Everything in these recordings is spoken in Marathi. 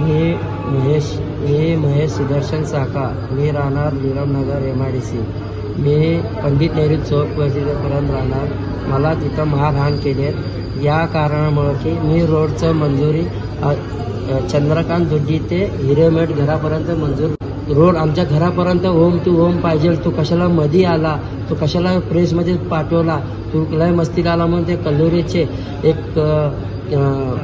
मी महेश सुदर्शन साका, मी राहणार निरमनगर MIDC. मी पंडित नेहरू चौक पर्यंत राहणार. मला तिथं मारहाण केले या कारणामुळे की मी रोडचं मंजुरी चंद्रकांत दुड्डी ते हिरेमेठ घरापर्यंत मंजूर. रोड आमच्या घरापर्यंत होम टू होम पाहिजे. तू कशाला मध्ये आला, तू कशाला प्रेसमध्ये पाठवला, तू लय मस्तीला आला म्हणून ते कल्लुरेचे एक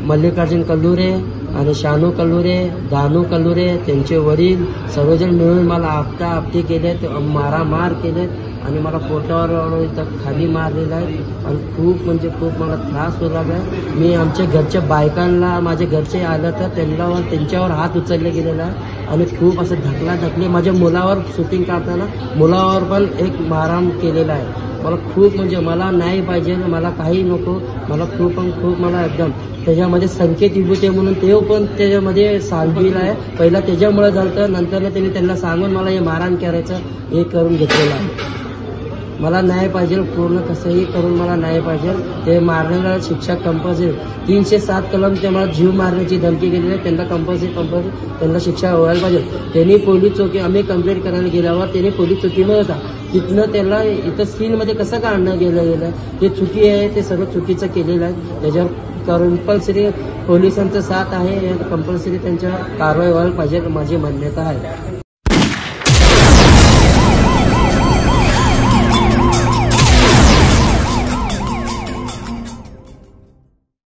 मल्लिकार्जुन कल्लुरे आणि शानू कल्लुरे, दानू कल्लुरे, त्यांचे वडील सर्वजण मिळून मला आपटी केलेत, मारामार केलेत आणि मला पोटावर इथं खाली मारलेलं आहे आणि खूप खूप मला त्रास होत आहे. मी आमच्या घरच्या बायकांना, माझे घरचे आलं तर त्यांच्यावर हात उचलले गेलेला आहे आणि खूप असं ढकले माझ्या मुलावर शूटिंग काढताना मुलावर पण एक मारहाण केलेला आहे. मला खूप मला न्याय पाहिजे, मला काही नको, मला खूप मला एकदम त्याच्यामध्ये संकेत विभूते म्हणून ते पण त्याच्यामध्ये सालबील आहे. पहिला त्याच्यामुळे झालं, नंतर त्यांना सांगून मला हे मारहाण करायचं हे करून घेतलेलं आहे. मला न्याय पाहिजे, पूर्ण कसंही करून मला न्याय पाहिजे. ते मारण्याला शिक्षा कंपल्सरी 307 कलम ते मला जीव मारण्याची धमकी गेलेली आहे. त्यांना कंपल्सरी त्यांना शिक्षा व्हायला पाहिजे. त्यांनी पोलीस चौकी आम्ही कंप्लेंट करायला गेल्यावर त्यांनी पोलीस चौकीमध्ये होता, तिथनं त्याला इथं सीनमध्ये कसं काढणं गेलं ते चुकी आहे. ते सगळं चुकीचं केलेलं आहे. त्याच्यावर कंपल्सरी पोलिसांचा साथ आहे, कंपल्सरी त्यांच्यावर कारवाई व्हायला पाहिजे माझी मान्यता आहे.